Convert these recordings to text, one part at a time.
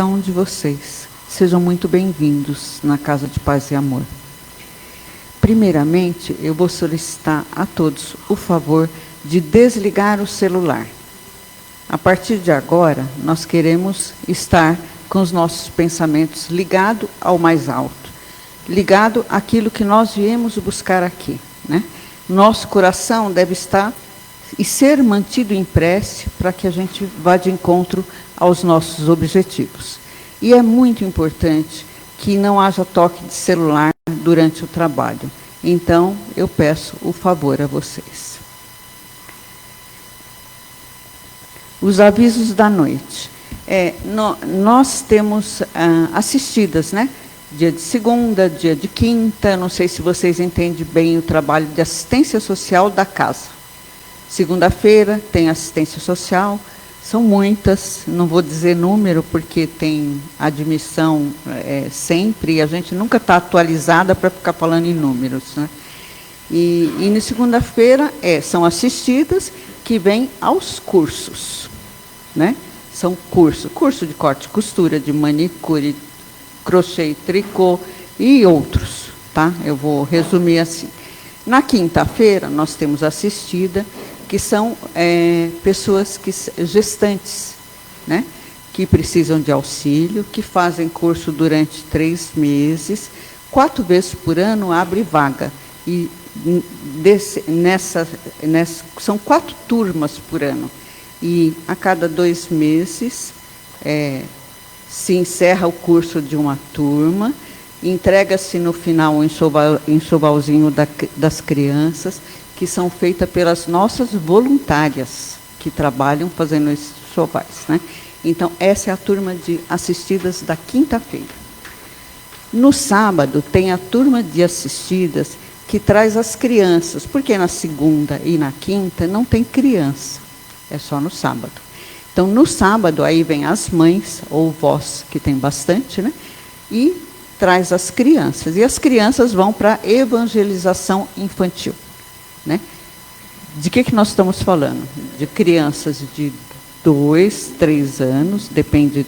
cada um de vocês. Sejam muito bem-vindos na Casa de Paz e Amor. Primeiramente, eu vou solicitar a todos o favor de desligar o celular. A partir de agora, nós queremos estar com os nossos pensamentos ligados ao mais alto, ligado àquilo que nós viemos buscar aqui, né? Nosso coração deve estar e ser mantido em prece para que a gente vá de encontro aos nossos objetivos. E é muito importante que não haja toque de celular durante o trabalho. Então, eu peço o favor a vocês. Os avisos da noite. Nós temos assistidas, né? Dia de segunda, dia de quinta, não sei se vocês entendem bem o trabalho de assistência social da casa. Segunda-feira tem assistência social, são muitas, não vou dizer número, porque tem admissão sempre, e a gente nunca está atualizada para ficar falando em números, né? E na segunda-feira são assistidas que vêm aos cursos, né? São curso de corte e costura, de manicure, crochê e tricô e outros, tá? Eu vou resumir assim. Na quinta-feira, nós temos assistida, que são pessoas gestantes, né? Que precisam de auxílio, que fazem curso durante 3 meses, 4 vezes por ano abre vaga. E são 4 turmas por ano. E a cada 2 meses se encerra o curso de uma turma, entrega-se no final um enxovalzinho das crianças, que são feitas pelas nossas voluntárias, que trabalham fazendo esses enxovais, né? Então, essa é a turma de assistidas da quinta-feira. No sábado, tem a turma de assistidas que traz as crianças, porque na segunda e na quinta não tem criança, é só no sábado. Então, no sábado, aí vem as mães, ou vós, que tem bastante, né? E traz as crianças. E as crianças vão para a evangelização infantil, né? De que nós estamos falando? De crianças de 2, 3 anos, depende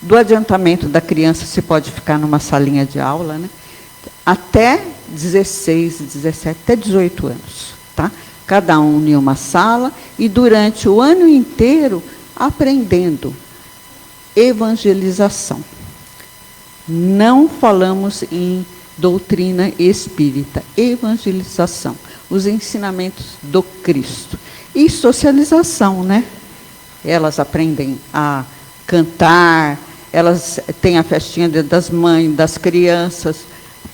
do adiantamento da criança, se pode ficar numa salinha de aula, né? Até 16, 17, até 18 anos, tá? Cada um em uma sala, e durante o ano inteiro aprendendo evangelização. Não falamos em doutrina espírita, evangelização, os ensinamentos do Cristo. E socialização, né? Elas aprendem a cantar, elas têm a festinha das mães, das crianças,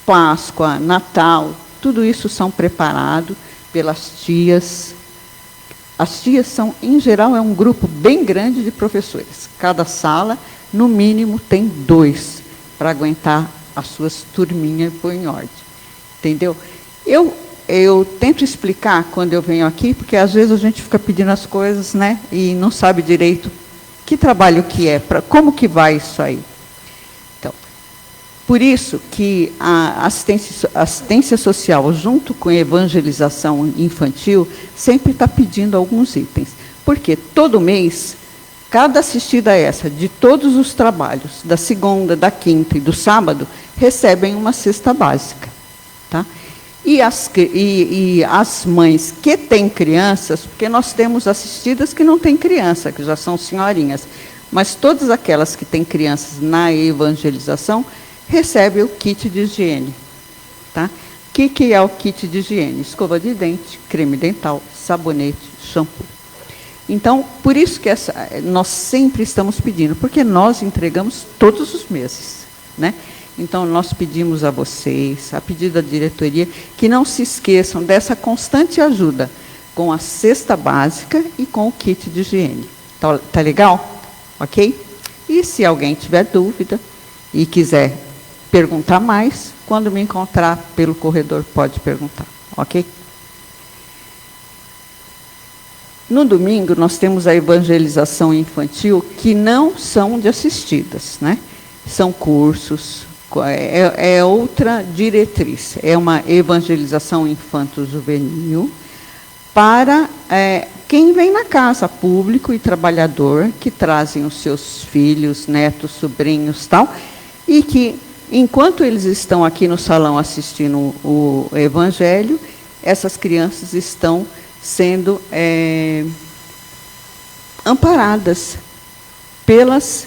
Páscoa, Natal, tudo isso são preparados pelas tias. As tias são, em geral, é um grupo bem grande de professores. Cada sala, no mínimo, tem 2 para aguentar as suas turminhas e pôr em ordem. Entendeu? Eu tento explicar quando eu venho aqui, porque às vezes a gente fica pedindo as coisas, né? E não sabe direito que trabalho que é, como que vai isso aí. Então, por isso que a assistência social, junto com a evangelização infantil, sempre está pedindo alguns itens. Porque todo mês, cada assistida de todos os trabalhos, da segunda, da quinta e do sábado, recebem uma cesta básica, tá? E as mães que têm crianças, porque nós temos assistidas que não têm criança, que já são senhorinhas, mas todas aquelas que têm crianças na evangelização, recebem o kit de higiene, tá? O que é o kit de higiene? Escova de dente, creme dental, sabonete, shampoo. Então, por isso que nós sempre estamos pedindo, porque nós entregamos todos os meses, né? Então, nós pedimos a vocês, a pedido da diretoria, que não se esqueçam dessa constante ajuda com a cesta básica e com o kit de higiene. Tá legal? Ok? E se alguém tiver dúvida e quiser perguntar mais, quando me encontrar pelo corredor, pode perguntar. Ok? No domingo, nós temos a evangelização infantil, que não são de assistidas, né? São cursos, é outra diretriz, é uma evangelização infanto-juvenil para quem vem na casa, público e trabalhador, que trazem os seus filhos, netos, sobrinhos, tal, e que, enquanto eles estão aqui no salão assistindo o evangelho, essas crianças estão sendo amparadas pelas,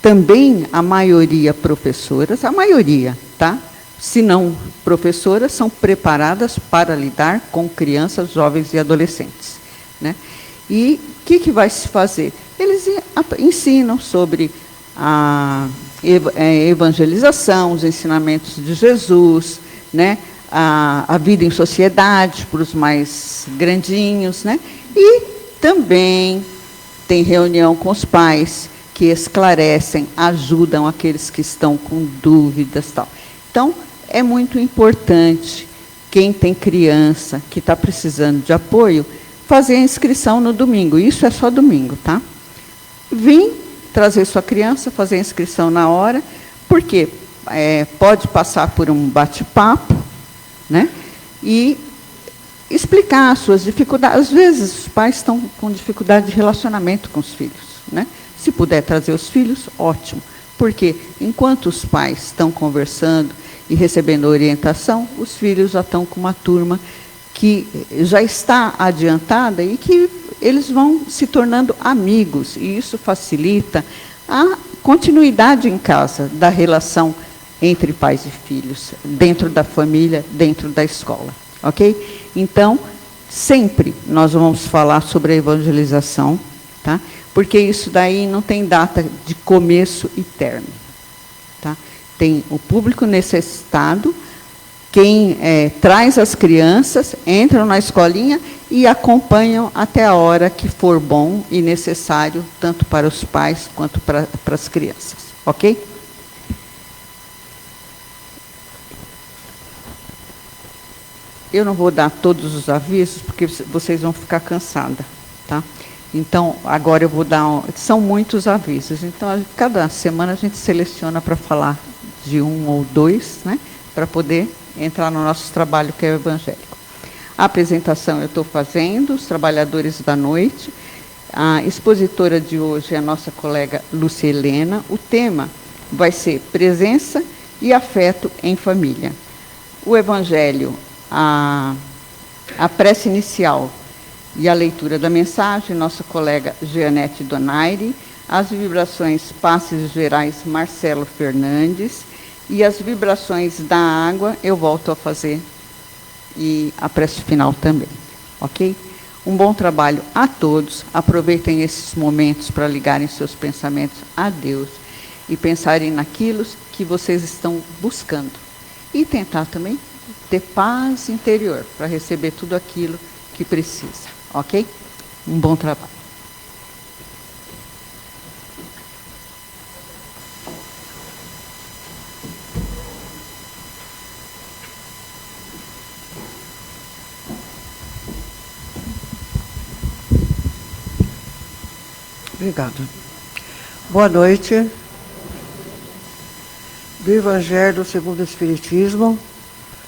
também a maioria professoras, a maioria, tá? Se não professoras, são preparadas para lidar com crianças, jovens e adolescentes, né? E o que vai se fazer? Eles ensinam sobre a evangelização, os ensinamentos de Jesus, né? A vida em sociedade para os mais grandinhos, né? E também tem reunião com os pais que esclarecem, ajudam aqueles que estão com dúvidas, tal. Então, é muito importante, quem tem criança que está precisando de apoio, fazer a inscrição no domingo. Isso é só domingo, tá? Vim trazer sua criança, fazer a inscrição na hora, porque pode passar por um bate-papo, né? E explicar as suas dificuldades. Às vezes, os pais estão com dificuldade de relacionamento com os filhos, né? Se puder trazer os filhos, ótimo. Porque, enquanto os pais estão conversando e recebendo orientação, os filhos já estão com uma turma que já está adiantada e que eles vão se tornando amigos. E isso facilita a continuidade em casa da relação entre pais e filhos, dentro da família, dentro da escola. Ok? Então, sempre nós vamos falar sobre a evangelização, tá? Porque isso daí não tem data de começo e término. Tá? Tem o público necessitado, quem traz as crianças, entram na escolinha e acompanham até a hora que for bom e necessário, tanto para os pais quanto para as crianças. Ok? Eu não vou dar todos os avisos, porque vocês vão ficar cansadas, tá? Então, agora eu vou dar... São muitos avisos. Então, cada semana a gente seleciona para falar de um ou dois, né? Para poder entrar no nosso trabalho, que é o evangélico. A apresentação eu estou fazendo, os trabalhadores da noite. A expositora de hoje é a nossa colega Lúcia Helena. O tema vai ser presença e afeto em família. O evangelho, a prece inicial e a leitura da mensagem, nossa colega Jeanette Donaire, as vibrações passes gerais Marcelo Fernandes, e as vibrações da água eu volto a fazer, e a prece final também, ok? Um bom trabalho a todos, aproveitem esses momentos para ligarem seus pensamentos a Deus, e pensarem naquilo que vocês estão buscando, e tentar também ter paz interior, para receber tudo aquilo que precisa. Ok? Um bom trabalho. Obrigada. Boa noite. Do Evangelho segundo o Espiritismo,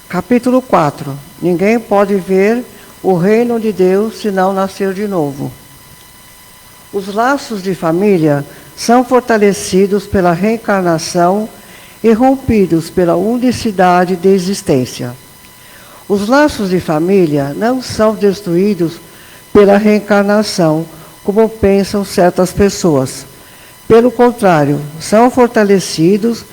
capítulo 4. Ninguém pode ver o reino de Deus se não nascer de novo. Os laços de família são fortalecidos pela reencarnação e rompidos pela unicidade de existência. Os laços de família não são destruídos pela reencarnação, como pensam certas pessoas. Pelo contrário, são fortalecidos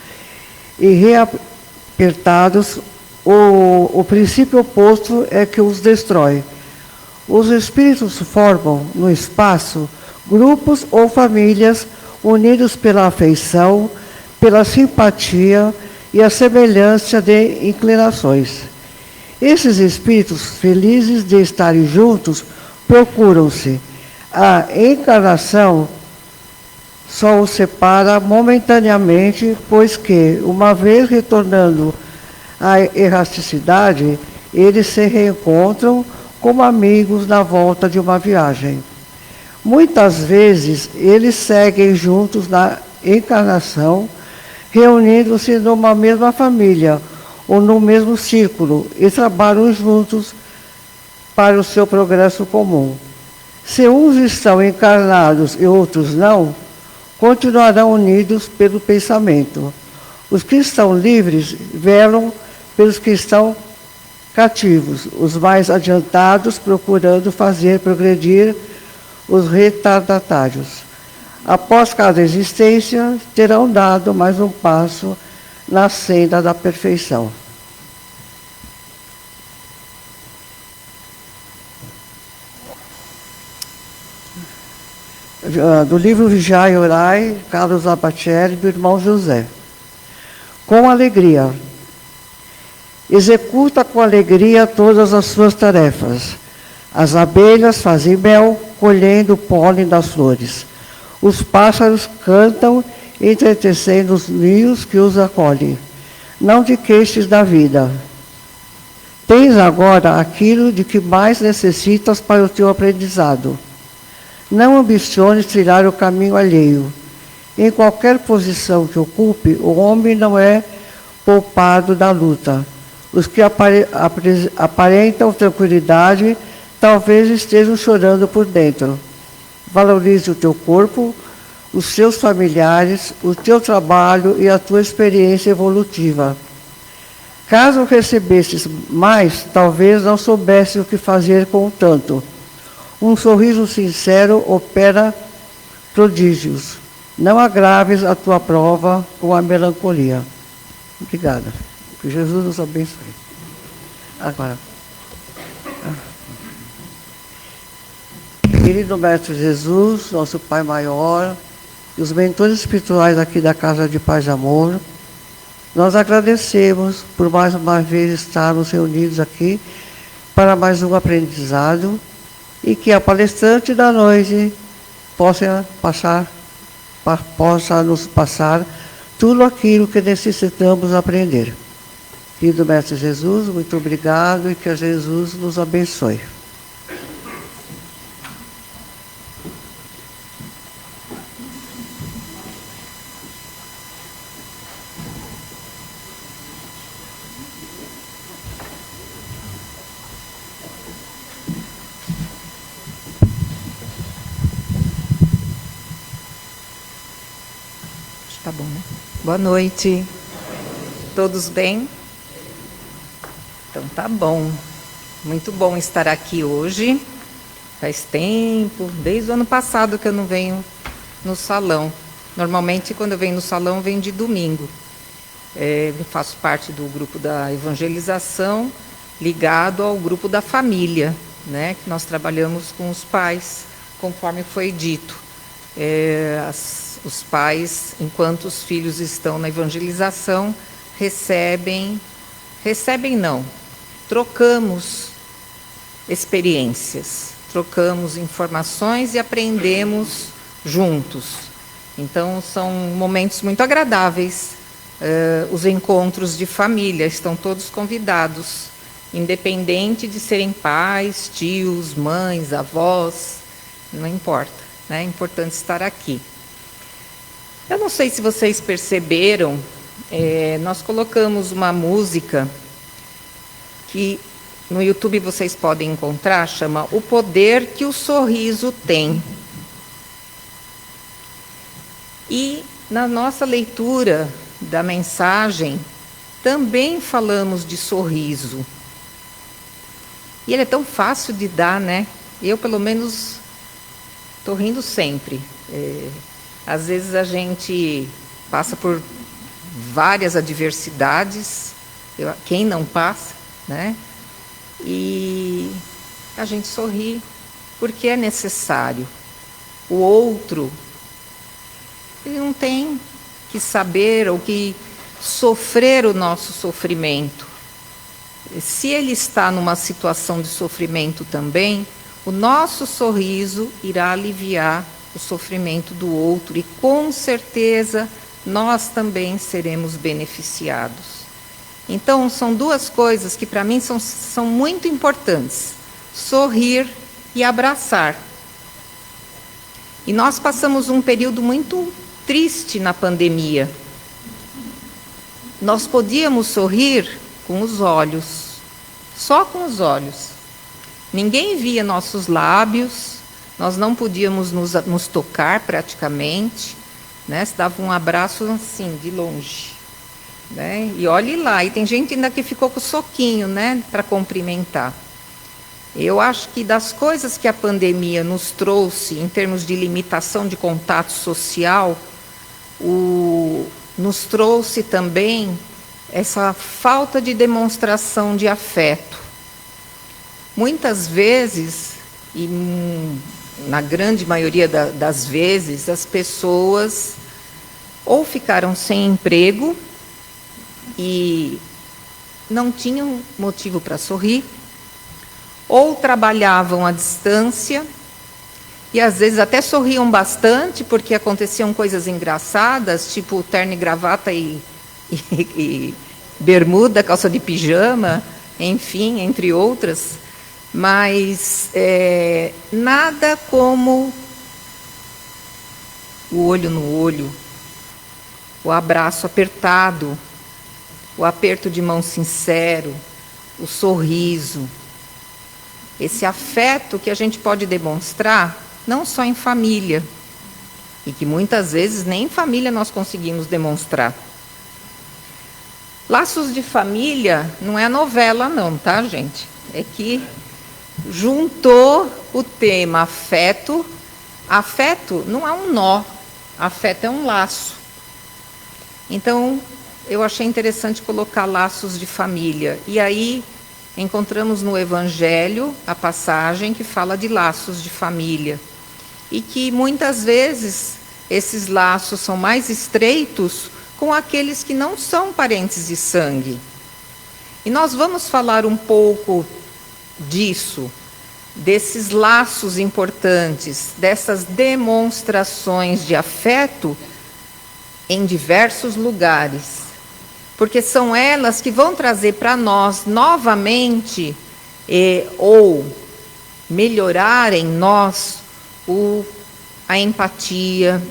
e reapertados. O princípio oposto é que os destrói. Os espíritos formam no espaço grupos ou famílias unidos pela afeição, pela simpatia e a semelhança de inclinações. Esses espíritos, felizes de estarem juntos, procuram-se. A encarnação só os separa momentaneamente, pois que, uma vez retornando à erraticidade, eles se reencontram como amigos na volta de uma viagem. Muitas vezes, eles seguem juntos na encarnação, reunindo-se numa mesma família ou no mesmo círculo e trabalham juntos para o seu progresso comum. Se uns estão encarnados e outros não, continuarão unidos pelo pensamento. Os que estão livres velam pelos que estão cativos, os mais adiantados procurando fazer progredir os retardatários. Após cada existência, terão dado mais um passo na senda da perfeição. Do livro Vigiai e Orai, Carlos Abatieri, do irmão José. Com alegria. Executa com alegria todas as suas tarefas. As abelhas fazem mel, colhendo o pólen das flores. Os pássaros cantam, entretecendo os ninhos que os acolhem. Não te queixes da vida. Tens agora aquilo de que mais necessitas para o teu aprendizado. Não ambiciones trilhar o caminho alheio. Em qualquer posição que ocupe, o homem não é poupado da luta. Os que aparentam tranquilidade talvez estejam chorando por dentro. Valorize o teu corpo, os seus familiares, o teu trabalho e a tua experiência evolutiva. Caso recebesses mais, talvez não soubesse o que fazer com o tanto. Um sorriso sincero opera prodígios. Não agraves a tua prova com a melancolia. Obrigada. Que Jesus nos abençoe. Agora. Querido Mestre Jesus, nosso Pai maior, e os mentores espirituais aqui da Casa de Paz e Amor, nós agradecemos por mais uma vez estarmos reunidos aqui para mais um aprendizado e que a palestrante da noite possa nos passar tudo aquilo que necessitamos aprender. Querido Mestre Jesus, muito obrigado e que Jesus nos abençoe. Tá bom, né? Boa noite. Todos bem? Então tá bom. Muito bom estar aqui hoje. Faz tempo, desde o ano passado que eu não venho no salão. Normalmente, quando eu venho no salão, eu venho de domingo. Eu faço parte do grupo da evangelização, ligado ao grupo da família, né? Que nós trabalhamos com os pais, conforme foi dito. Os pais, enquanto os filhos estão na evangelização, trocamos experiências, trocamos informações e aprendemos juntos. Então, são momentos muito agradáveis, os encontros de família, estão todos convidados, independente de serem pais, tios, mães, avós, não importa, né? É importante estar aqui. Eu não sei se vocês perceberam, nós colocamos uma música que no YouTube vocês podem encontrar, chama O Poder que o Sorriso Tem. E na nossa leitura da mensagem, também falamos de sorriso. E ele é tão fácil de dar, né? Eu, pelo menos, estou rindo sempre. Às vezes a gente passa por várias adversidades, quem não passa, né? E a gente sorri porque é necessário. O outro, ele não tem que saber ou que sofrer o nosso sofrimento. Se ele está numa situação de sofrimento também, o nosso sorriso irá aliviar o sofrimento do outro e, com certeza, nós também seremos beneficiados. Então, são duas coisas que, para mim, são muito importantes. Sorrir e abraçar. E nós passamos um período muito triste na pandemia. Nós podíamos sorrir com os olhos, só com os olhos. Ninguém via nossos lábios, nós não podíamos nos tocar praticamente, né? Se dava um abraço assim, de longe, né? E olhe lá, e tem gente ainda que ficou com o soquinho, né, para cumprimentar. Eu acho que das coisas que a pandemia nos trouxe, em termos de limitação de contato social, nos trouxe também essa falta de demonstração de afeto. Muitas vezes, e na grande maioria das vezes, as pessoas ou ficaram sem emprego e não tinham motivo para sorrir, ou trabalhavam à distância, e às vezes até sorriam bastante, porque aconteciam coisas engraçadas, tipo terno e gravata e bermuda, calça de pijama, enfim, entre outras. Mas nada como o olho no olho, o abraço apertado, o aperto de mão sincero, o sorriso. Esse afeto que a gente pode demonstrar não só em família, e que muitas vezes nem em família nós conseguimos demonstrar. Laços de família não é novela não, tá, gente? É que juntou o tema afeto. Afeto não é um nó, afeto é um laço. Então, eu achei interessante colocar laços de família. E aí encontramos no Evangelho a passagem que fala de laços de família. E que muitas vezes esses laços são mais estreitos com aqueles que não são parentes de sangue. E nós vamos falar um pouco disso, desses laços importantes, dessas demonstrações de afeto em diversos lugares. Porque são elas que vão trazer para nós novamente, ou melhorar em nós a empatia,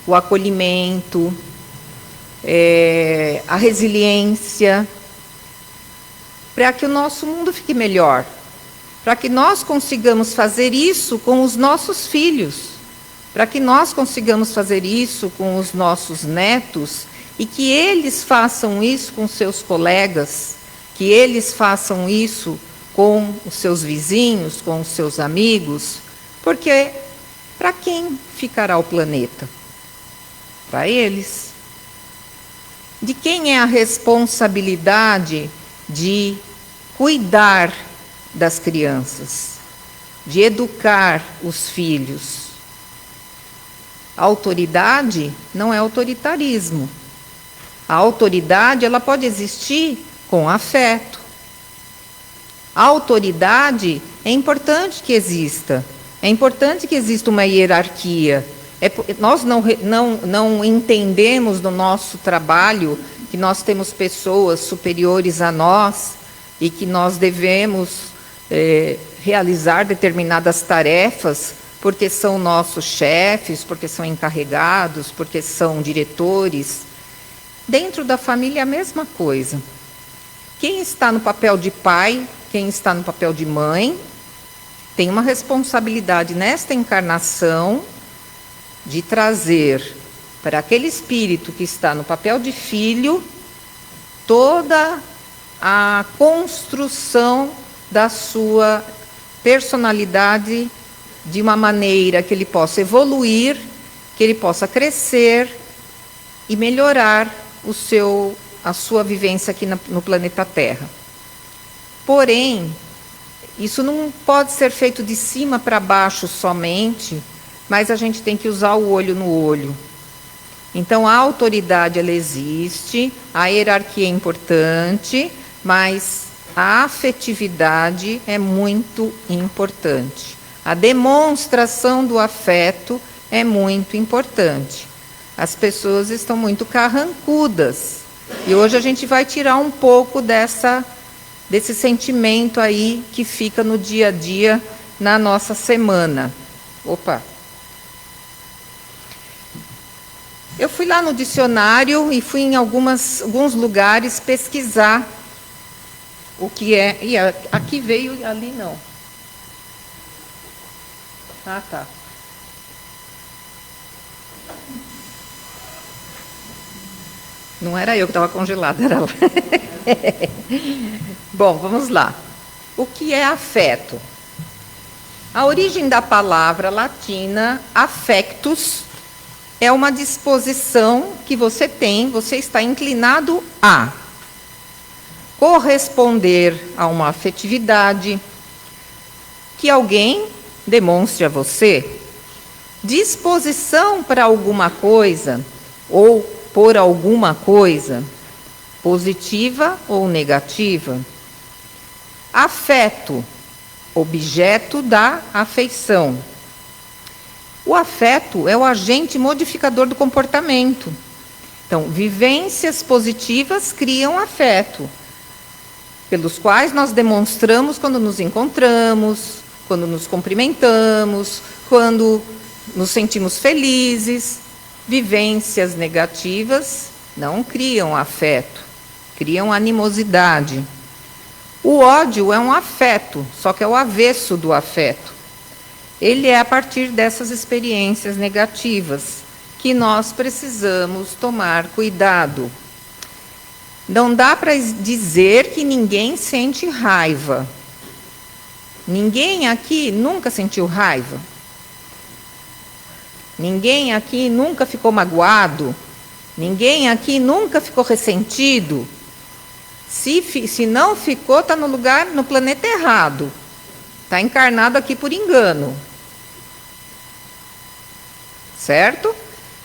o acolhimento, a resiliência, para que o nosso mundo fique melhor, para que nós consigamos fazer isso com os nossos filhos, para que nós consigamos fazer isso com os nossos netos, e que eles façam isso com seus colegas, que eles façam isso com os seus vizinhos, com os seus amigos, porque para quem ficará o planeta? Para eles. De quem é a responsabilidade de cuidar das crianças, de educar os filhos? A autoridade não é autoritarismo. A autoridade, ela pode existir com afeto. A autoridade é importante que exista. É importante que exista uma hierarquia. Nós não entendemos no nosso trabalho que nós temos pessoas superiores a nós e que nós devemos realizar determinadas tarefas porque são nossos chefes, porque são encarregados, porque são diretores. Dentro da família é a mesma coisa. Quem está no papel de pai, quem está no papel de mãe, tem uma responsabilidade nesta encarnação de trazer para aquele espírito que está no papel de filho toda a construção da sua personalidade de uma maneira que ele possa evoluir, que ele possa crescer e melhorar a sua vivência aqui no planeta Terra. Porém, isso não pode ser feito de cima para baixo somente, mas a gente tem que usar o olho no olho. Então, a autoridade, ela existe, a hierarquia é importante, mas a afetividade é muito importante. A demonstração do afeto é muito importante. As pessoas estão muito carrancudas. E hoje a gente vai tirar um pouco desse sentimento aí que fica no dia a dia na nossa semana. Opa! Eu fui lá no dicionário e fui em alguns lugares pesquisar o que é. E aqui veio, ali não. Ah, tá. Não era eu que estava congelada, era ela. Bom, vamos lá. O que é afeto? A origem da palavra latina affectus é uma disposição que você tem, você está inclinado a corresponder a uma afetividade que alguém demonstre a você, disposição para alguma coisa ou por alguma coisa, positiva ou negativa. Afeto, objeto da afeição. O afeto é o agente modificador do comportamento. Então, vivências positivas criam afeto, pelos quais nós demonstramos quando nos encontramos, quando nos cumprimentamos, quando nos sentimos felizes. Vivências negativas não criam afeto, criam animosidade. O ódio é um afeto, só que é o avesso do afeto. Ele é a partir dessas experiências negativas que nós precisamos tomar cuidado. Não dá para dizer que ninguém sente raiva. Ninguém aqui nunca sentiu raiva. Ninguém aqui nunca ficou magoado. Ninguém aqui nunca ficou ressentido. Se não ficou, está no lugar, no planeta errado. Está encarnado aqui por engano. Certo?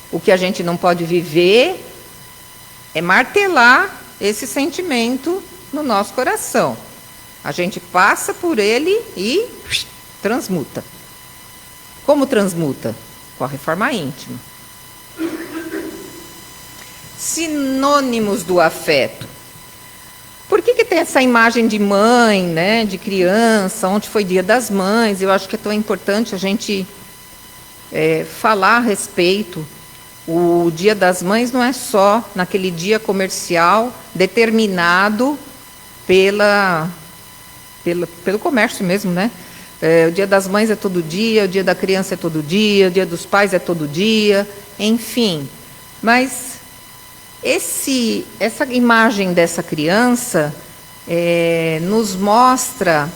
O que a gente não pode viver é martelar esse sentimento no nosso coração. A gente passa por ele e transmuta. Como transmuta? Com a reforma íntima. Sinônimos do afeto. Por que tem essa imagem de mãe, né, de criança? Ontem foi Dia das Mães. Eu acho que é tão importante a gente falar a respeito. O Dia das Mães não é só naquele dia comercial determinado pelo comércio mesmo, né? O Dia das Mães é todo dia, o Dia da Criança é todo dia, o Dia dos Pais é todo dia, enfim. Mas essa imagem dessa criança nos mostra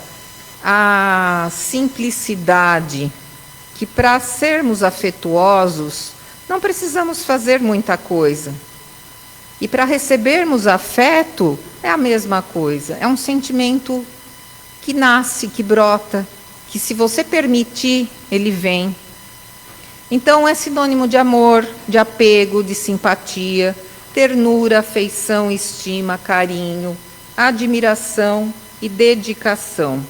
a simplicidade, que para sermos afetuosos não precisamos fazer muita coisa. E para recebermos afeto é a mesma coisa, é um sentimento que nasce, que brota, que se você permitir, ele vem. Então é sinônimo de amor, de apego, de simpatia, ternura, afeição, estima, carinho, admiração e dedicação.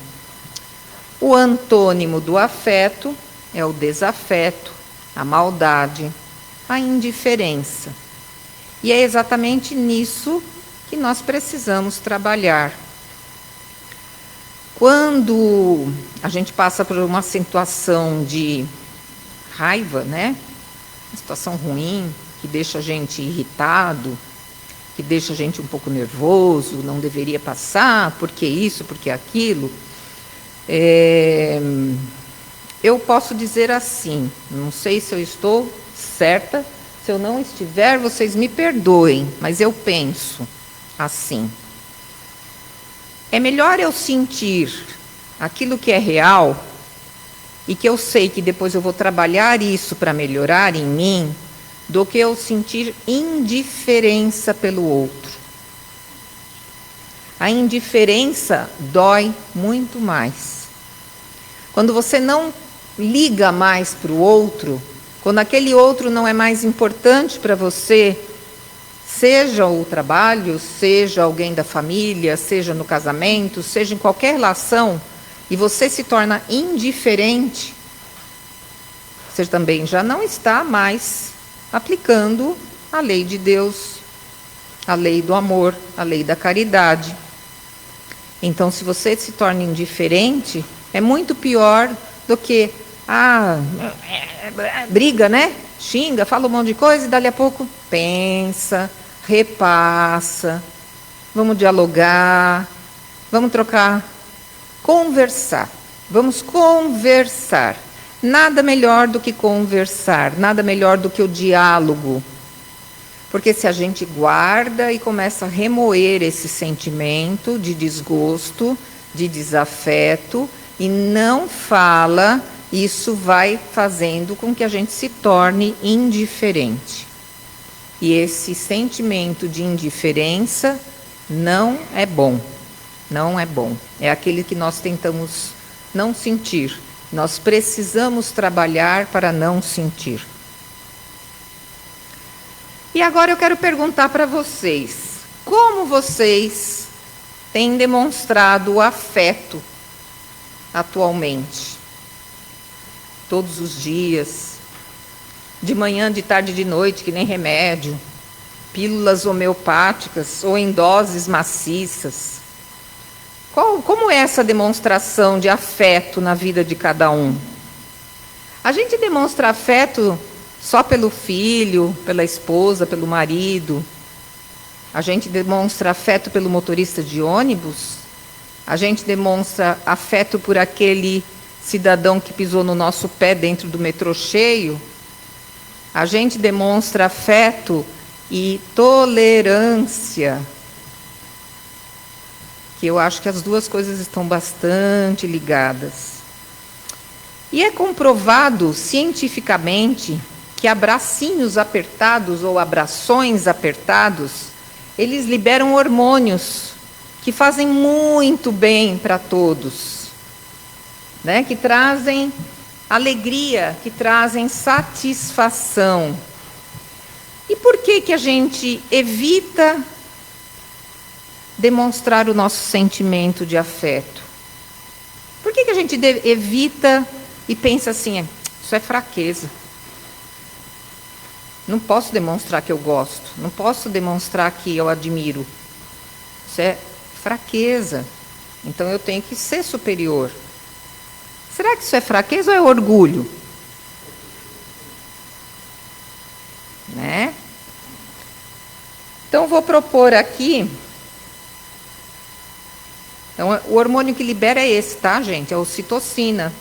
O antônimo do afeto é o desafeto, a maldade, a indiferença. E é exatamente nisso que nós precisamos trabalhar. Quando a gente passa por uma situação de raiva, né? Uma situação ruim, que deixa a gente irritado, que deixa a gente um pouco nervoso, não deveria passar, porque isso, porque aquilo. Eu posso dizer assim, não sei se eu estou certa, se eu não estiver, vocês me perdoem, mas eu penso assim. É melhor eu sentir aquilo que é real e que eu sei que depois eu vou trabalhar isso para melhorar em mim, do que eu sentir indiferença pelo outro. A indiferença dói muito mais. Quando você não liga mais para o outro, quando aquele outro não é mais importante para você, seja o trabalho, seja alguém da família, seja no casamento, seja em qualquer relação, e você se torna indiferente, você também já não está mais aplicando a lei de Deus, a lei do amor, a lei da caridade. Então, se você se torna indiferente, é muito pior do que briga, né? Xinga, fala um monte de coisa e dali a pouco pensa, repassa, vamos dialogar, vamos trocar, conversar. Vamos conversar. Nada melhor do que conversar, nada melhor do que o diálogo. Porque se a gente guarda e começa a remoer esse sentimento de desgosto, de desafeto, e não fala, isso vai fazendo com que a gente se torne indiferente. E esse sentimento de indiferença não é bom. Não é bom. É aquele que nós tentamos não sentir. Nós precisamos trabalhar para não sentir. E agora eu quero perguntar para vocês, como vocês têm demonstrado o afeto atualmente? Todos os dias, de manhã, de tarde, de noite, que nem remédio, pílulas homeopáticas ou em doses maciças. Como é essa demonstração de afeto na vida de cada um? A gente demonstra afeto só pelo filho, pela esposa, pelo marido? A gente demonstra afeto pelo motorista de ônibus? A gente demonstra afeto por aquele cidadão que pisou no nosso pé dentro do metrô cheio? A gente demonstra afeto e tolerância, que eu acho que as duas coisas estão bastante ligadas. E é comprovado cientificamente que abracinhos apertados ou abrações apertados, eles liberam hormônios que fazem muito bem para todos, né? Que trazem alegria, que trazem satisfação. E por que a gente evita demonstrar o nosso sentimento de afeto? Por que a gente evita e pensa assim, isso é fraqueza? Não posso demonstrar que eu gosto, não posso demonstrar que eu admiro. Isso é fraqueza. Então eu tenho que ser superior. Será que isso é fraqueza ou é orgulho? Né? Então vou propor aqui. Então, o hormônio que libera é esse, tá, gente? É a ocitocina.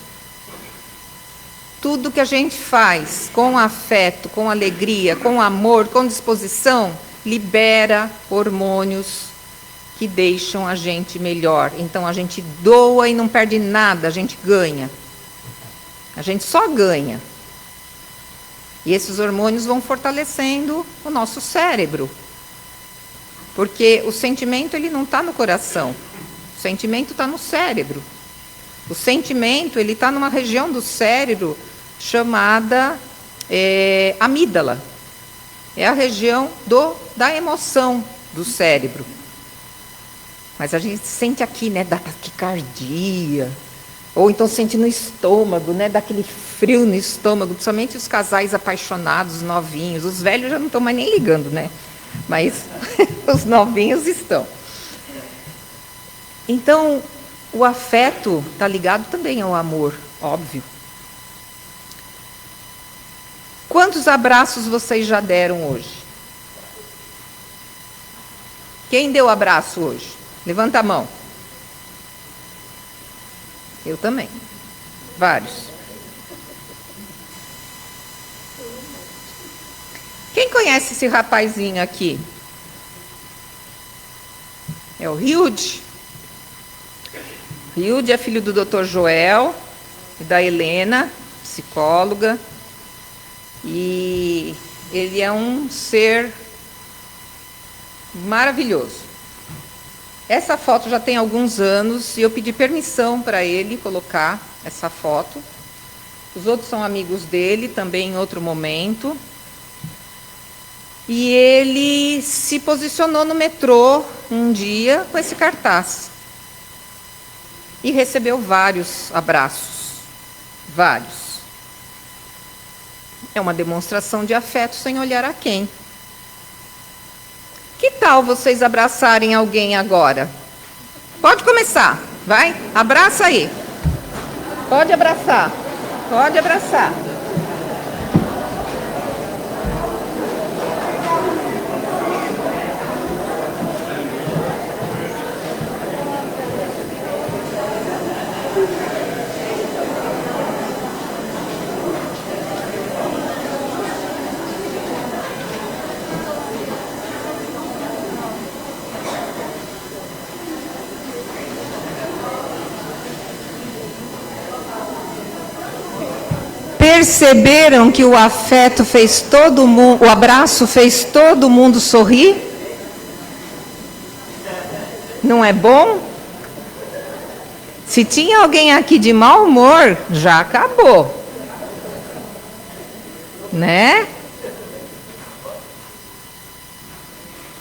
Tudo que a gente faz com afeto, com alegria, com amor, com disposição, libera hormônios que deixam a gente melhor. Então, a gente doa e não perde nada, a gente ganha. A gente só ganha. E esses hormônios vão fortalecendo o nosso cérebro. Porque o sentimento, ele não está no coração. O sentimento está no cérebro. O sentimento, ele está numa região do cérebro chamada amígdala. É a região da emoção do cérebro. Mas a gente sente aqui, né, da taquicardia. Ou então sente no estômago, né, daquele frio no estômago. Somente os casais apaixonados, novinhos. Os velhos já não estão mais nem ligando, né? Mas os novinhos estão. Então, o afeto está ligado também ao amor, óbvio. Quantos abraços vocês já deram hoje? Quem deu abraço hoje? Levanta a mão. Eu também. Vários. Quem conhece esse rapazinho aqui? É o Hilde. Hilde é filho do Dr. Joel e da Helena, psicóloga. E ele é um ser maravilhoso. Essa foto já tem alguns anos e eu pedi permissão para ele colocar essa foto. Os outros são amigos dele, também em outro momento. E ele se posicionou no metrô um dia com esse cartaz. E recebeu vários abraços. Vários. É uma demonstração de afeto sem olhar a quem. Que tal vocês abraçarem alguém agora? Pode começar, vai? Abraça aí. Pode abraçar. Pode abraçar. perceberam que o afeto fez todo mundo, o abraço fez todo mundo sorrir? Não é bom? Se tinha alguém aqui de mau humor, já acabou. Né?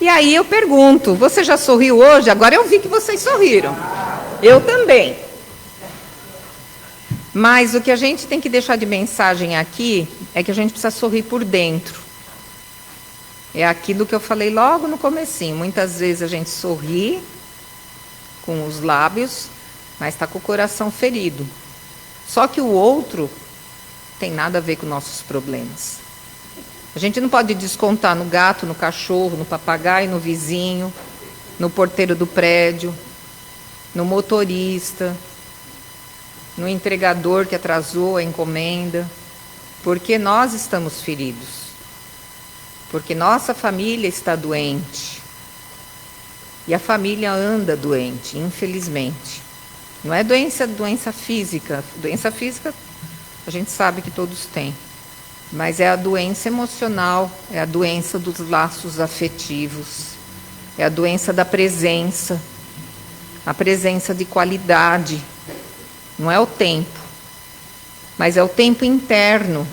E aí eu pergunto, você já sorriu hoje? Agora eu vi que vocês sorriram. Eu também. Mas o que a gente tem que deixar de mensagem aqui é que a gente precisa sorrir por dentro. É aquilo que eu falei logo no comecinho. Muitas vezes a gente sorri com os lábios, mas está com o coração ferido. Só que o outro tem nada a ver com nossos problemas. A gente não pode descontar no gato, no cachorro, no papagaio, no vizinho, no porteiro do prédio, no motorista, no entregador que atrasou a encomenda, porque nós estamos feridos, porque nossa família está doente, e a família anda doente, infelizmente. Não é doença física, doença física a gente sabe que todos têm, mas é a doença emocional, é a doença dos laços afetivos, é a doença da presença, a presença de qualidade. Não é o tempo, mas é o tempo interno,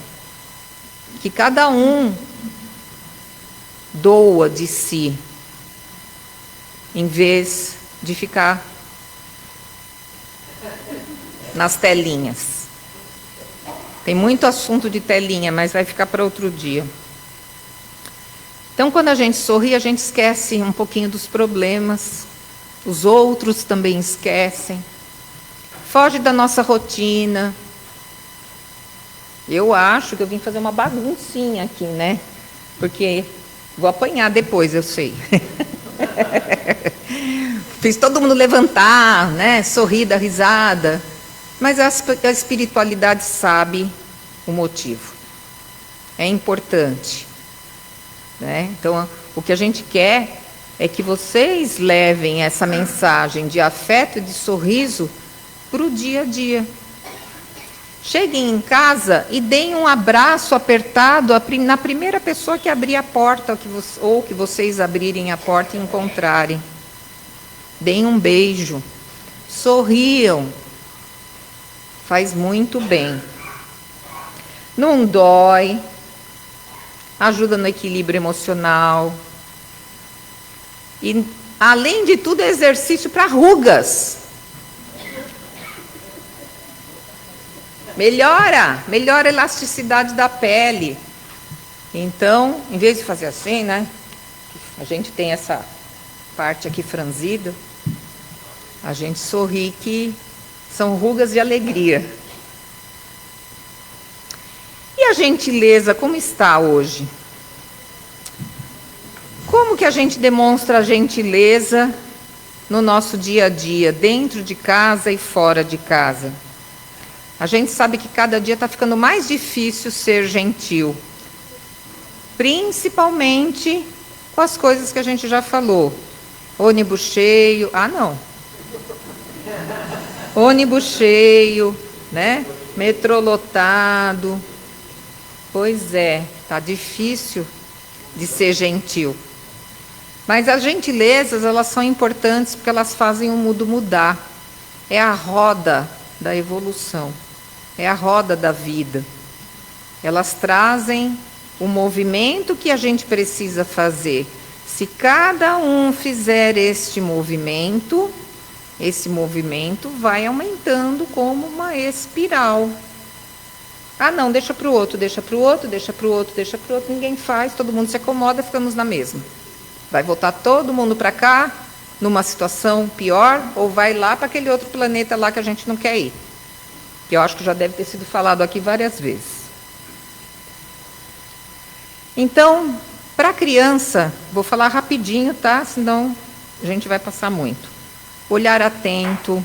que cada um doa de si, em vez de ficar nas telinhas. Tem muito assunto de telinha, mas vai ficar para outro dia. Então, quando a gente sorri, a gente esquece um pouquinho dos problemas, os outros também esquecem. Foge da nossa rotina. Eu acho que eu vim fazer uma baguncinha aqui, né? Porque vou apanhar depois, eu sei. Fiz todo mundo levantar, né? Sorrir, dar risada. Mas a espiritualidade sabe o motivo. É importante. Né? Então, o que a gente quer é que vocês levem essa mensagem de afeto e de sorriso para o dia a dia. Cheguem em casa e deem um abraço apertado na primeira pessoa que abrir a porta, ou que vocês abrirem a porta e encontrarem. Deem um beijo. Sorriam. Faz muito bem. Não dói. Ajuda no equilíbrio emocional. E, além de tudo, é exercício para rugas. Melhora a elasticidade da pele. Então, em vez de fazer assim, né? A gente tem essa parte aqui franzida. A gente sorri, que são rugas de alegria. E a gentileza, como está hoje? Como que a gente demonstra a gentileza no nosso dia a dia, dentro de casa e fora de casa? A gente sabe que cada dia está ficando mais difícil ser gentil, principalmente com as coisas que a gente já falou. Ônibus cheio, ônibus cheio, né? Metrô lotado. Pois é, está difícil de ser gentil. Mas as gentilezas, elas são importantes porque elas fazem o mundo mudar. É a roda da evolução. É a roda da vida. Elas trazem o movimento que a gente precisa fazer. Se cada um fizer este movimento, esse movimento vai aumentando como uma espiral. Não, deixa para o outro, deixa para o outro, deixa para o outro, deixa para o outro. Ninguém faz, todo mundo se acomoda, ficamos na mesma. Vai voltar todo mundo para cá, numa situação pior, ou vai lá para aquele outro planeta lá que a gente não quer ir. Que eu acho que já deve ter sido falado aqui várias vezes. Então, para a criança, vou falar rapidinho, tá? Senão a gente vai passar muito. Olhar atento,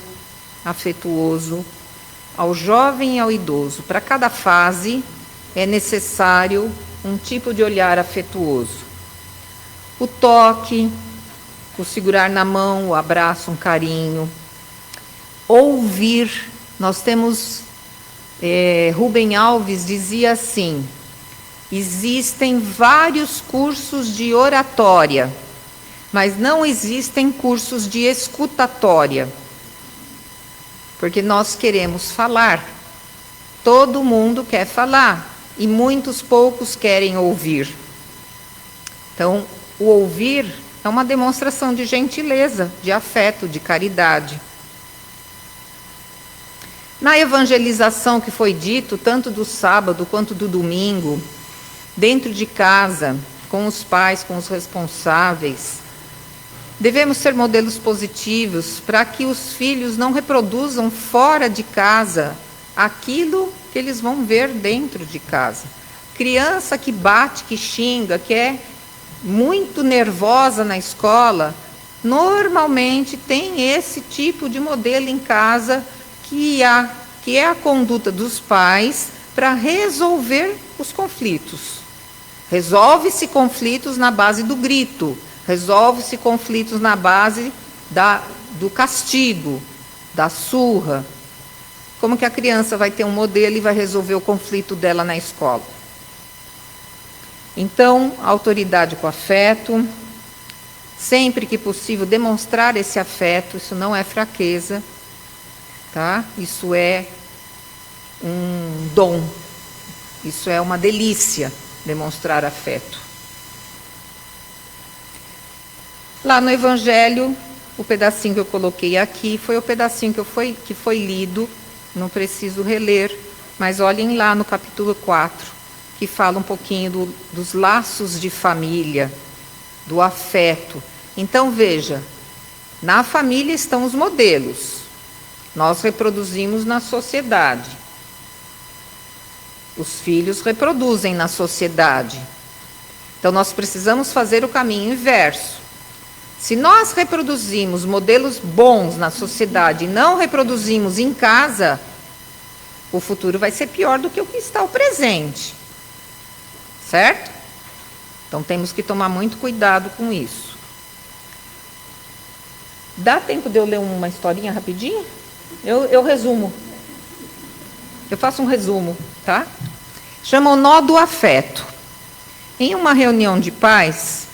afetuoso, ao jovem e ao idoso. Para cada fase é necessário um tipo de olhar afetuoso. O toque, o segurar na mão, o abraço, um carinho. Ouvir. Nós temos Rubem Alves dizia assim: existem vários cursos de oratória, mas não existem cursos de escutatória. Porque nós queremos falar. Todo mundo quer falar e muitos poucos querem ouvir. Então, o ouvir é uma demonstração de gentileza, de afeto, de caridade. Na evangelização que foi dito, tanto do sábado quanto do domingo, dentro de casa, com os pais, com os responsáveis, devemos ser modelos positivos para que os filhos não reproduzam fora de casa aquilo que eles vão ver dentro de casa. Criança que bate, que xinga, que é muito nervosa na escola, normalmente tem esse tipo de modelo em casa, que é a conduta dos pais para resolver os conflitos. Resolve-se conflitos na base do grito, resolve-se conflitos na base do castigo, da surra. Como que a criança vai ter um modelo e vai resolver o conflito dela na escola? Então, autoridade com afeto, sempre que possível demonstrar esse afeto, isso não é fraqueza, tá? Isso é um dom, isso é uma delícia, demonstrar afeto. Lá no Evangelho, o pedacinho que eu coloquei aqui foi o pedacinho que foi lido, não preciso reler, mas olhem lá no capítulo 4, que fala um pouquinho dos laços de família, do afeto. Então, veja, na família estão os modelos. Nós reproduzimos na sociedade. Os filhos reproduzem na sociedade. Então, nós precisamos fazer o caminho inverso. Se nós reproduzimos modelos bons na sociedade e não reproduzimos em casa, o futuro vai ser pior do que o que está o presente. Certo? Então, temos que tomar muito cuidado com isso. Dá tempo de eu ler uma historinha rapidinho? Eu resumo. Eu faço um resumo, tá? Chama o nó do afeto. Em uma reunião de pais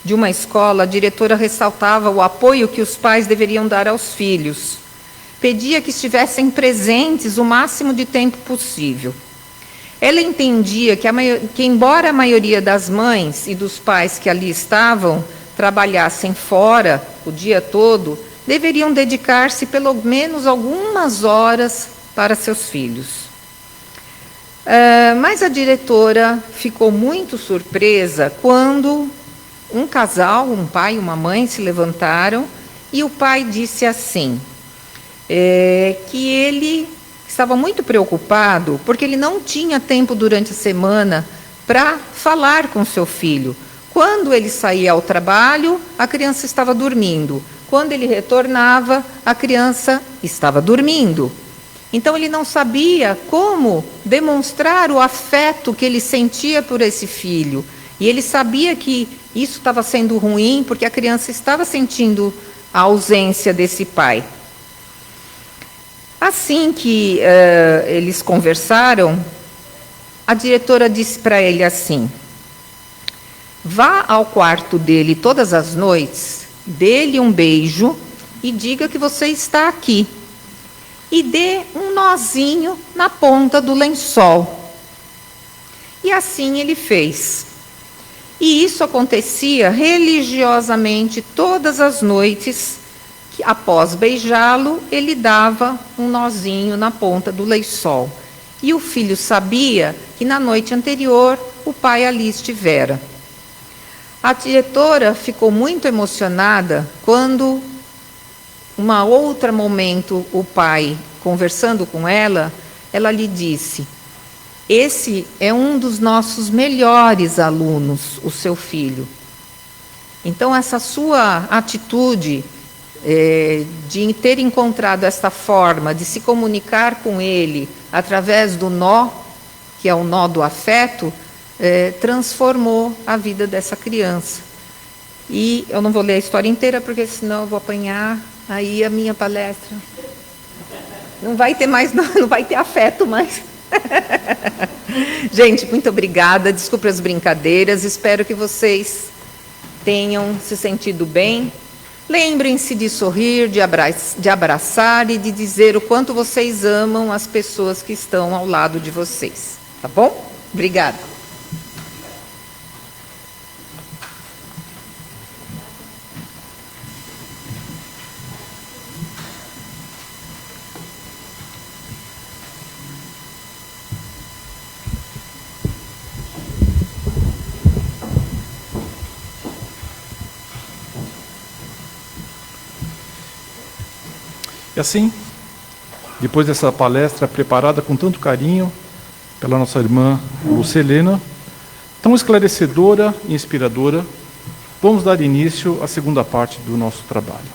de uma escola, a diretora ressaltava o apoio que os pais deveriam dar aos filhos. Pedia que estivessem presentes o máximo de tempo possível. Ela entendia que, embora a maioria das mães e dos pais que ali estavam trabalhassem fora o dia todo, deveriam dedicar-se pelo menos algumas horas para seus filhos. Mas a diretora ficou muito surpresa quando um casal, um pai e uma mãe, se levantaram e o pai disse assim, que ele estava muito preocupado porque ele não tinha tempo durante a semana para falar com seu filho. Quando ele saía ao trabalho, a criança estava dormindo. Quando ele retornava, a criança estava dormindo. Então, ele não sabia como demonstrar o afeto que ele sentia por esse filho. E ele sabia que isso estava sendo ruim, porque a criança estava sentindo a ausência desse pai. Assim que eles conversaram, a diretora disse para ele assim, vá ao quarto dele todas as noites, dê-lhe um beijo e diga que você está aqui. E dê um nozinho na ponta do lençol. E assim ele fez. E isso acontecia religiosamente todas as noites, que após beijá-lo, ele dava um nozinho na ponta do lençol. E o filho sabia que na noite anterior o pai ali estivera. A diretora ficou muito emocionada quando, uma outra momento, o pai, conversando com ela, ela lhe disse, esse é um dos nossos melhores alunos, o seu filho. Então, essa sua atitude de ter encontrado esta forma de se comunicar com ele através do nó, que é o nó do afeto, transformou a vida dessa criança. E eu não vou ler a história inteira, porque senão eu vou apanhar aí a minha palestra. Não vai ter mais, não vai ter afeto mais. Gente, muito obrigada. Desculpe as brincadeiras. Espero que vocês tenham se sentido bem. Lembrem-se de sorrir, de abraçar e de dizer o quanto vocês amam as pessoas que estão ao lado de vocês. Tá bom? Obrigada. E assim, depois dessa palestra preparada com tanto carinho pela nossa irmã Lucelena, tão esclarecedora e inspiradora, vamos dar início à segunda parte do nosso trabalho.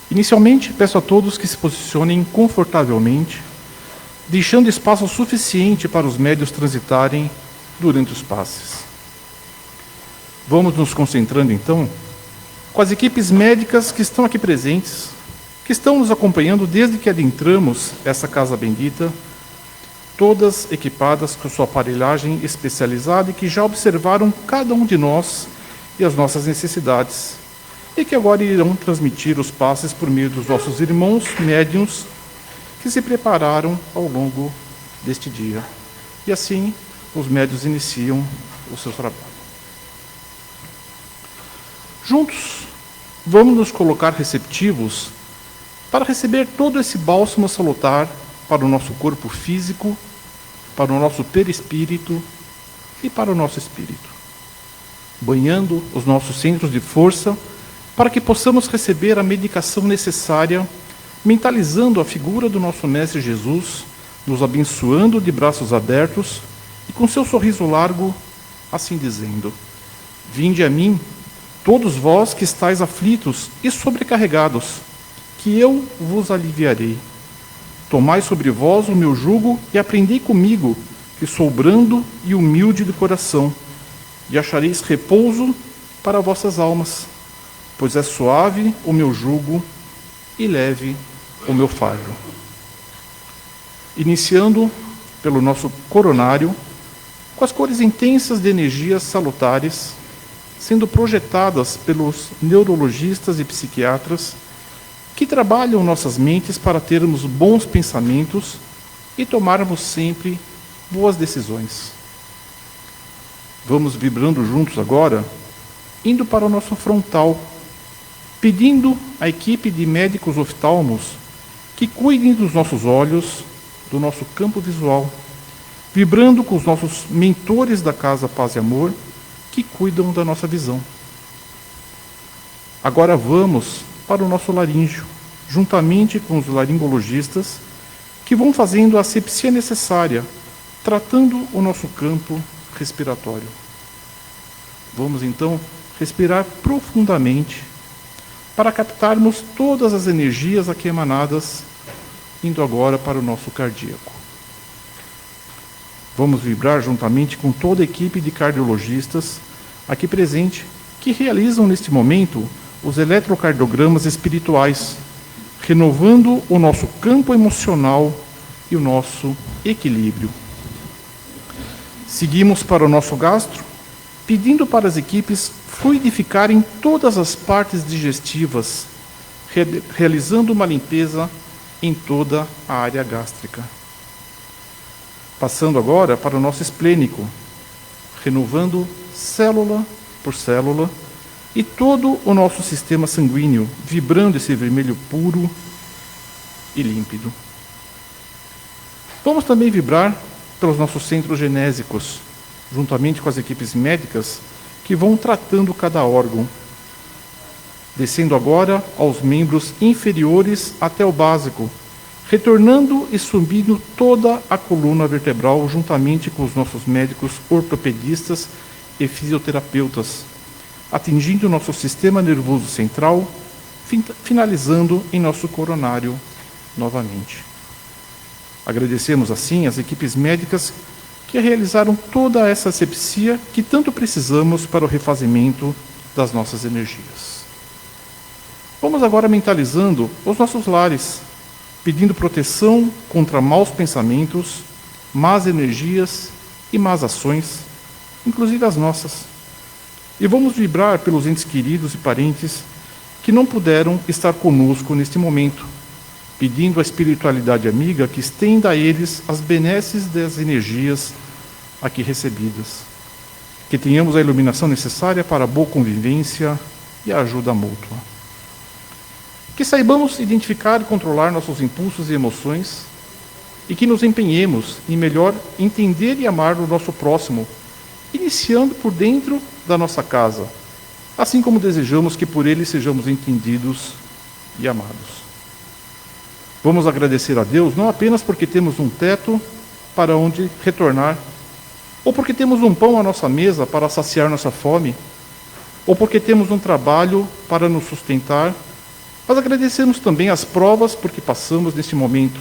Inicialmente, peço a todos que se posicionem confortavelmente, deixando espaço suficiente para os médios transitarem durante os passes. Vamos nos concentrando, então, com as equipes médicas que estão aqui presentes, que estão nos acompanhando desde que adentramos essa casa bendita, todas equipadas com sua aparelhagem especializada e que já observaram cada um de nós e as nossas necessidades, e que agora irão transmitir os passes por meio dos nossos irmãos médiuns que se prepararam ao longo deste dia. E assim, os médiuns iniciam o seu trabalho. Juntos, vamos nos colocar receptivos para receber todo esse bálsamo salutar para o nosso corpo físico, para o nosso perispírito e para o nosso espírito, banhando os nossos centros de força para que possamos receber a medicação necessária, mentalizando a figura do nosso Mestre Jesus, nos abençoando de braços abertos e com seu sorriso largo, assim dizendo: vinde a mim, todos vós que estáis aflitos e sobrecarregados, que eu vos aliviarei. Tomai sobre vós o meu jugo e aprendei comigo, que sou brando e humilde de coração, e achareis repouso para vossas almas, pois é suave o meu jugo e leve o meu fardo. Iniciando pelo nosso coronário, com as cores intensas de energias salutares, sendo projetadas pelos neurologistas e psiquiatras, que trabalham nossas mentes para termos bons pensamentos e tomarmos sempre boas decisões. Vamos vibrando juntos agora, indo para o nosso frontal, pedindo à equipe de médicos oftalmos que cuidem dos nossos olhos, do nosso campo visual, vibrando com os nossos mentores da Casa Paz e Amor, que cuidam da nossa visão. Agora vamos para o nosso laríngeo, juntamente com os laringologistas, que vão fazendo a asepsia necessária, tratando o nosso campo respiratório. Vamos então respirar profundamente para captarmos todas as energias aqui emanadas, indo agora para o nosso cardíaco. Vamos vibrar juntamente com toda a equipe de cardiologistas aqui presente, que realizam neste momento os eletrocardiogramas espirituais, renovando o nosso campo emocional e o nosso equilíbrio. Seguimos para o nosso gastro, pedindo para as equipes fluidificarem todas as partes digestivas, realizando uma limpeza em toda a área gástrica. Passando agora para o nosso esplênico, renovando célula por célula, e todo o nosso sistema sanguíneo, vibrando esse vermelho puro e límpido. Vamos também vibrar pelos nossos centros genésicos, juntamente com as equipes médicas que vão tratando cada órgão, descendo agora aos membros inferiores até o básico, retornando e subindo toda a coluna vertebral, juntamente com os nossos médicos ortopedistas e fisioterapeutas, atingindo o nosso sistema nervoso central, finalizando em nosso coronário novamente. Agradecemos assim as equipes médicas que realizaram toda essa asepsia que tanto precisamos para o refazimento das nossas energias. Vamos agora mentalizando os nossos lares, pedindo proteção contra maus pensamentos, más energias e más ações, inclusive as nossas. E vamos vibrar pelos entes queridos e parentes que não puderam estar conosco neste momento, pedindo à espiritualidade amiga que estenda a eles as benesses das energias aqui recebidas. Que tenhamos a iluminação necessária para a boa convivência e a ajuda mútua. Que saibamos identificar e controlar nossos impulsos e emoções e que nos empenhemos em melhor entender e amar o nosso próximo, iniciando por dentro da nossa casa, assim como desejamos que por ele sejamos entendidos e amados. Vamos agradecer a Deus não apenas porque temos um teto para onde retornar, ou porque temos um pão à nossa mesa para saciar nossa fome, ou porque temos um trabalho para nos sustentar, mas agradecemos também as provas porque passamos neste momento,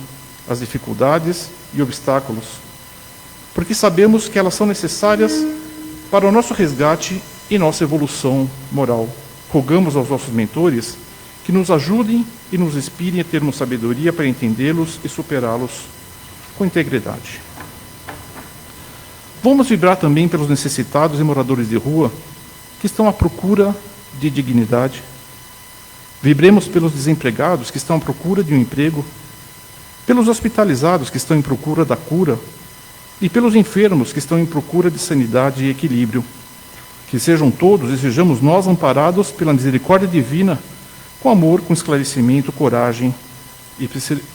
as dificuldades e obstáculos, porque sabemos que elas são necessárias para o nosso resgate e nossa evolução moral. Rogamos aos nossos mentores que nos ajudem e nos inspirem a termos sabedoria para entendê-los e superá-los com integridade. Vamos vibrar também pelos necessitados e moradores de rua que estão à procura de dignidade. Vibremos pelos desempregados que estão à procura de um emprego, pelos hospitalizados que estão em procura da cura e pelos enfermos que estão em procura de sanidade e equilíbrio. Que sejam todos e sejamos nós amparados pela misericórdia divina, com amor, com esclarecimento, coragem e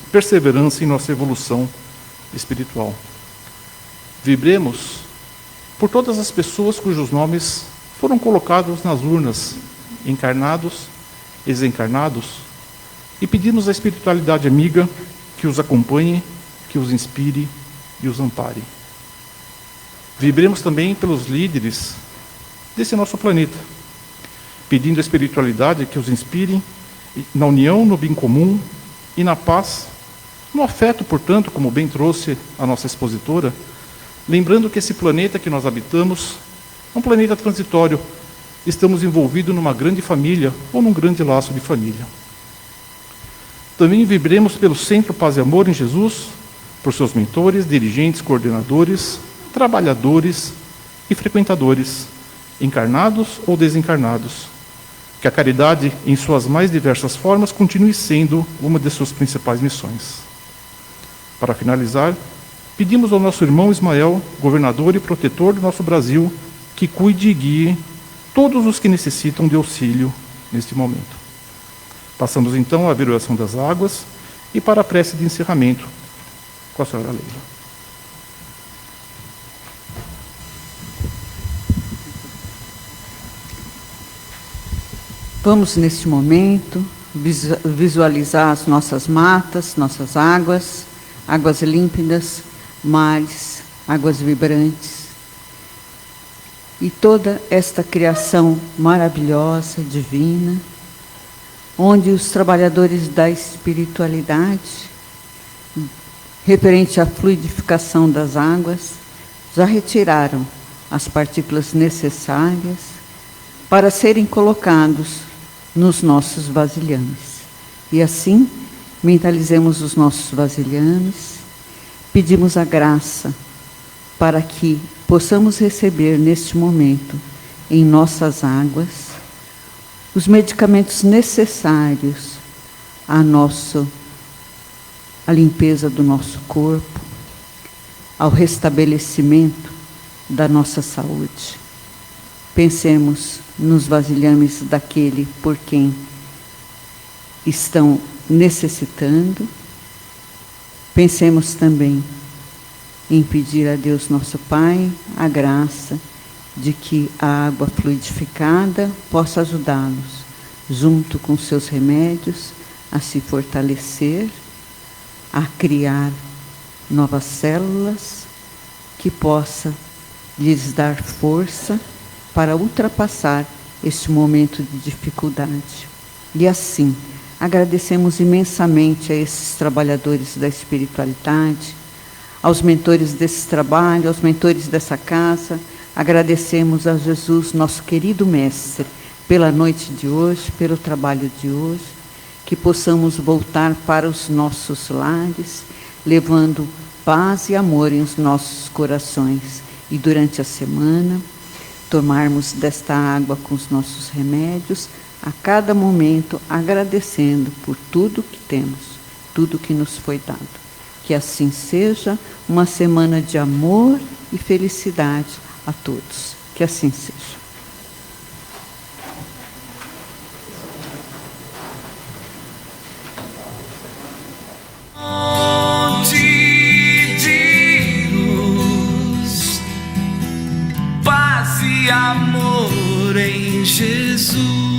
perseverança em nossa evolução espiritual. Vibremos por todas as pessoas cujos nomes foram colocados nas urnas, encarnados e desencarnados, e pedimos à espiritualidade amiga que os acompanhe, que os inspire e os ampare. Vibremos também pelos líderes desse nosso planeta, pedindo à espiritualidade que os inspire na união, no bem comum e na paz, no afeto, portanto, como bem trouxe a nossa expositora, lembrando que esse planeta que nós habitamos é um planeta transitório, estamos envolvidos numa grande família ou num grande laço de família. Também vibremos pelo Centro Paz e Amor em Jesus, por seus mentores, dirigentes, coordenadores, trabalhadores e frequentadores, encarnados ou desencarnados. Que a caridade, em suas mais diversas formas, continue sendo uma de suas principais missões. Para finalizar, pedimos ao nosso irmão Ismael, governador e protetor do nosso Brasil, que cuide e guie todos os que necessitam de auxílio neste momento. Passamos então à vibração das águas e para a prece de encerramento com a senhora Leila. Vamos, neste momento, visualizar as nossas matas, nossas águas, águas límpidas, mares, águas vibrantes. E toda esta criação maravilhosa, divina, onde os trabalhadores da espiritualidade, referente à fluidificação das águas, já retiraram as partículas necessárias para serem colocados nos nossos vasilhames. E assim, mentalizemos os nossos vasilhames, pedimos a graça para que possamos receber neste momento, em nossas águas, os medicamentos necessários à limpeza do nosso corpo, ao restabelecimento da nossa saúde. Pensemos nos vasilhames daquele por quem estão necessitando. Pensemos também em pedir a Deus nosso Pai a graça de que a água fluidificada possa ajudá-los, junto com seus remédios, a se fortalecer, a criar novas células, que possa lhes dar força para ultrapassar este momento de dificuldade. E assim, agradecemos imensamente a esses trabalhadores da espiritualidade, aos mentores desse trabalho, aos mentores dessa casa. Agradecemos a Jesus, nosso querido Mestre, pela noite de hoje, pelo trabalho de hoje, que que possamos voltar para os nossos lares, levando paz e amor em os nossos corações. E durante a semana, tomarmos desta água com os nossos remédios, a cada momento agradecendo por tudo que temos, tudo que nos foi dado. Que assim seja, uma semana de amor e felicidade a todos. Que assim seja. Paz e amor em Jesus.